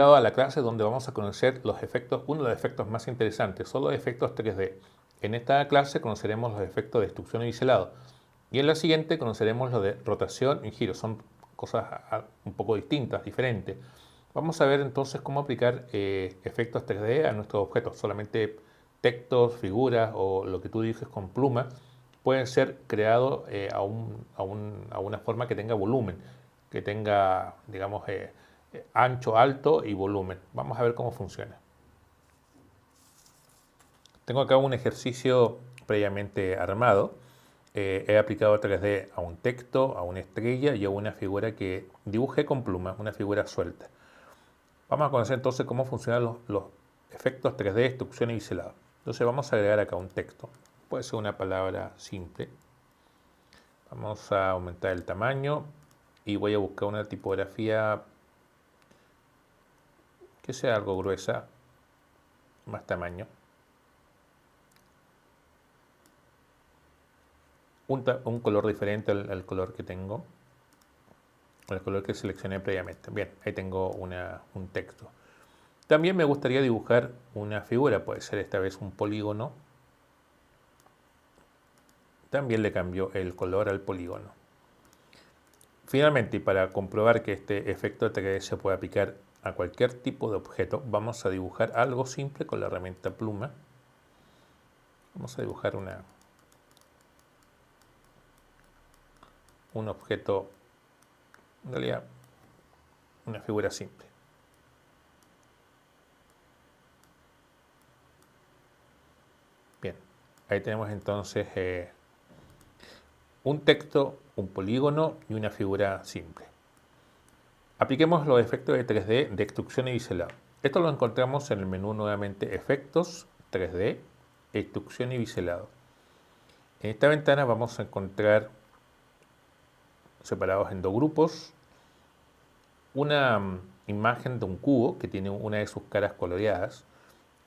llegado a la clase donde vamos a conocer los efectos, uno de los efectos más interesantes, son los efectos 3D. En esta clase conoceremos los efectos de extrusión y biselado. Y en la siguiente conoceremos lo de rotación y giro. Son cosas un poco distintas, diferentes. Vamos a ver entonces cómo aplicar efectos 3D a nuestros objetos. Solamente textos, figuras o lo que tú dices con pluma pueden ser creados a una forma que tenga volumen, que tenga, digamos, ancho, alto y volumen. Vamos a ver cómo funciona. Tengo acá un ejercicio previamente armado. He aplicado 3D a un texto, a una estrella y a una figura que dibujé con pluma, una figura suelta. Vamos a conocer entonces cómo funcionan los efectos 3D, extrusión y biselado. Entonces vamos a agregar acá un texto. Puede ser una palabra simple. Vamos a aumentar el tamaño y voy a buscar una tipografía que sea algo gruesa, más tamaño. Un color diferente al color que tengo, el color que seleccioné previamente. Bien, ahí tengo un texto. También me gustaría dibujar una figura, puede ser esta vez un polígono. También le cambio el color al polígono. Finalmente, y para comprobar que este efecto 3D se puede aplicar a cualquier tipo de objeto, vamos a dibujar algo simple con la herramienta pluma. Vamos a dibujar un objeto, en realidad una figura simple. Bien, ahí tenemos entonces un texto, un polígono y una figura simple. Apliquemos los efectos de 3D de extrusión y biselado. Esto lo encontramos en el menú nuevamente Efectos, 3D, Extrusión y Biselado. En esta ventana vamos a encontrar, separados en dos grupos, una imagen de un cubo que tiene una de sus caras coloreadas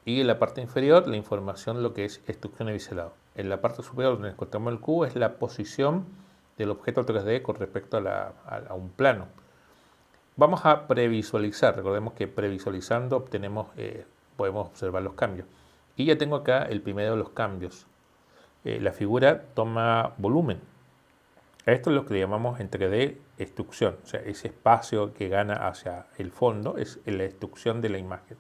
y en la parte inferior la información de lo que es extrusión y biselado. En la parte superior donde encontramos el cubo es la posición del objeto 3D con respecto a un plano. Vamos a previsualizar, recordemos que previsualizando podemos observar los cambios. Y ya tengo acá el primero de los cambios. La figura toma volumen. A esto es lo que le llamamos en 3D extrusión, o sea, ese espacio que gana hacia el fondo es la extrusión de la imagen.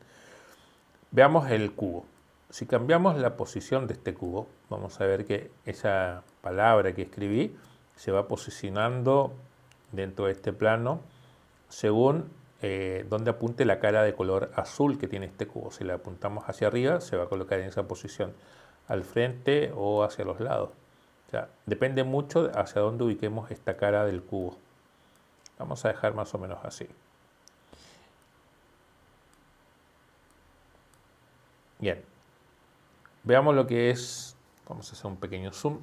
Veamos el cubo. Si cambiamos la posición de este cubo, vamos a ver que esa palabra que escribí se va posicionando dentro de este plano según donde apunte la cara de color azul que tiene este cubo. Si la apuntamos hacia arriba, se va a colocar en esa posición, al frente o hacia los lados. O sea, depende mucho hacia dónde ubiquemos esta cara del cubo. Vamos a dejar más o menos así. Bien. Veamos lo que es, vamos a hacer un pequeño zoom,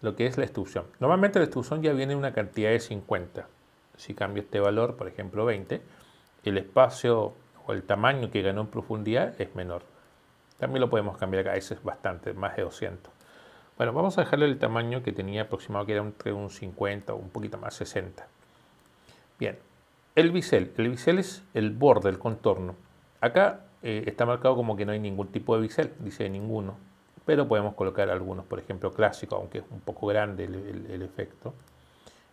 lo que es la extrusión. Normalmente la extrusión ya viene en una cantidad de 50. Si cambio este valor, por ejemplo 20, el espacio o el tamaño que ganó en profundidad es menor. También lo podemos cambiar acá, ese es bastante, más de 200. Bueno, vamos a dejarle el tamaño que tenía aproximado, que era entre un 50 o un poquito más, 60. Bien, el bisel es el borde, el contorno. Acá está marcado como que no hay ningún tipo de bisel, dice ninguno, pero podemos colocar algunos, por ejemplo clásico, aunque es un poco grande el efecto,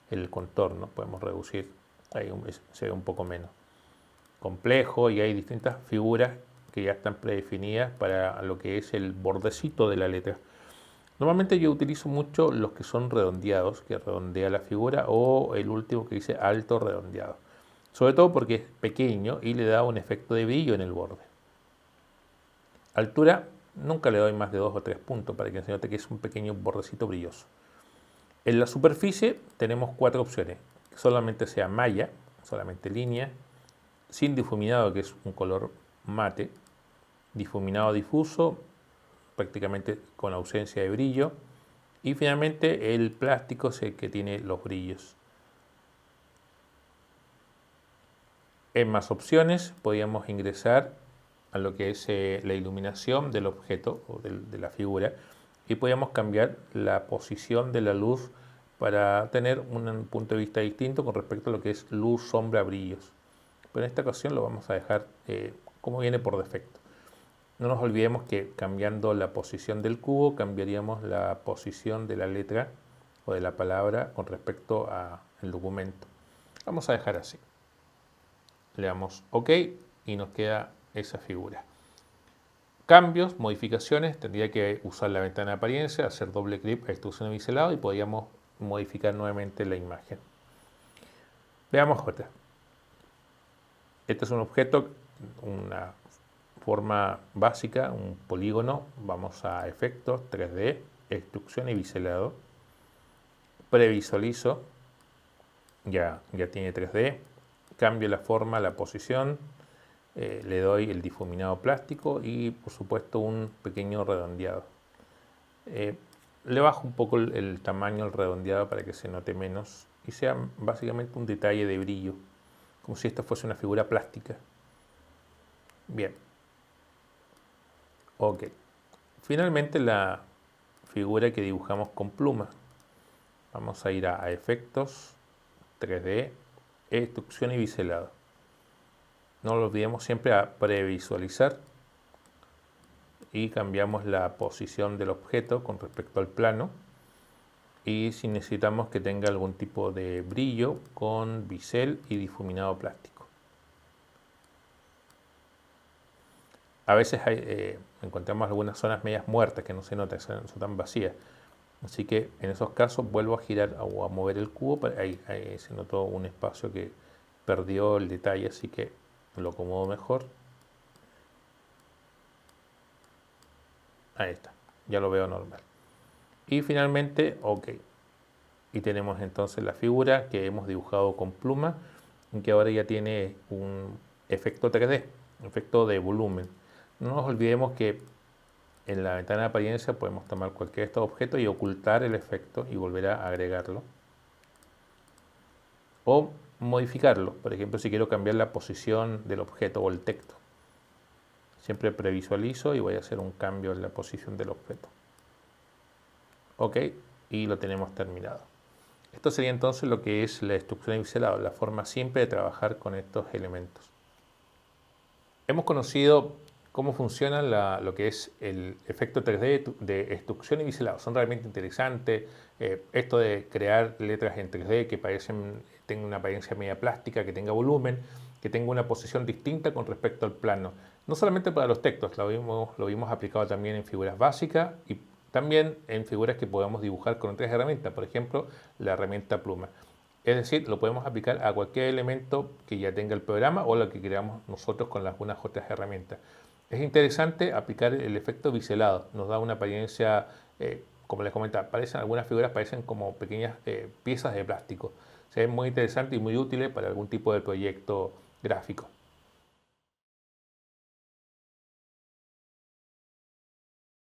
el contorno, podemos reducir, ahí se ve un poco menos complejo y hay distintas figuras que ya están predefinidas para lo que es el bordecito de la letra. Normalmente yo utilizo mucho los que son redondeados, que redondea la figura, o el último que dice alto redondeado. Sobre todo porque es pequeño y le da un efecto de brillo en el borde. Altura, nunca le doy más de 2 o 3 puntos para que se note que es un pequeño bordecito brilloso. En la superficie tenemos 4 opciones. Que solamente sea malla, solamente línea, sin difuminado, que es un color mate, difuminado difuso, prácticamente con ausencia de brillo, y finalmente el plástico es el que tiene los brillos. En más opciones podríamos ingresar a lo que es la iluminación del objeto o de la figura y podríamos cambiar la posición de la luz para tener un punto de vista distinto con respecto a lo que es luz, sombra, brillos. pero en esta ocasión lo vamos a dejar como viene por defecto. No nos olvidemos que cambiando la posición del cubo cambiaríamos la posición de la letra o de la palabra con respecto al documento. Vamos a dejar así. Le damos OK y nos queda esa figura. Cambios, modificaciones, tendría que usar la ventana de apariencia, hacer doble clic a extrusión de biselado y podríamos modificar nuevamente la imagen. Veamos otra. Este es un objeto, una forma básica, un polígono. Vamos a efectos, 3D, extrusión y biselado. Previsualizo, ya tiene 3D. Cambio la forma, la posición. Le doy el difuminado plástico y por supuesto un pequeño redondeado. Le bajo un poco el tamaño al redondeado para que se note menos y sea básicamente un detalle de brillo, como si esto fuese una figura plástica. Bien. Ok. Finalmente la figura que dibujamos con pluma. Vamos a ir a efectos, 3D, extrusión y biselado. No lo olvidemos siempre a previsualizar y cambiamos la posición del objeto con respecto al plano. Y si necesitamos que tenga algún tipo de brillo con bisel y difuminado plástico. A veces encontramos algunas zonas medias muertas que no se notan, son tan vacías. Así que en esos casos vuelvo a girar o a mover el cubo. Ahí se notó un espacio que perdió el detalle, así que lo acomodo mejor. Ahí está, ya lo veo normal. Y finalmente, OK. Y tenemos entonces la figura que hemos dibujado con pluma, que ahora ya tiene un efecto 3D, efecto de volumen. No nos olvidemos que en la ventana de apariencia podemos tomar cualquiera de estos objetos y ocultar el efecto y volver a agregarlo. O modificarlo, por ejemplo, si quiero cambiar la posición del objeto o el texto. Siempre previsualizo y voy a hacer un cambio en la posición del objeto. OK, y lo tenemos terminado. Esto sería entonces lo que es la extrusión y biselado, la forma simple de trabajar con estos elementos. Hemos conocido cómo funciona lo que es el efecto 3D de extrusión y biselado. Son realmente interesantes. Esto de crear letras en 3D que tengan una apariencia media plástica, que tenga volumen, que tenga una posición distinta con respecto al plano. No solamente para los textos, lo vimos aplicado también en figuras básicas y también en figuras que podamos dibujar con otras herramientas, por ejemplo, la herramienta pluma. Es decir, lo podemos aplicar a cualquier elemento que ya tenga el programa o lo que creamos nosotros con algunas otras herramientas. Es interesante aplicar el efecto biselado. Nos da una apariencia, como les comentaba, algunas figuras parecen como pequeñas piezas de plástico. Se ven muy interesantes y muy útiles para algún tipo de proyecto gráfico.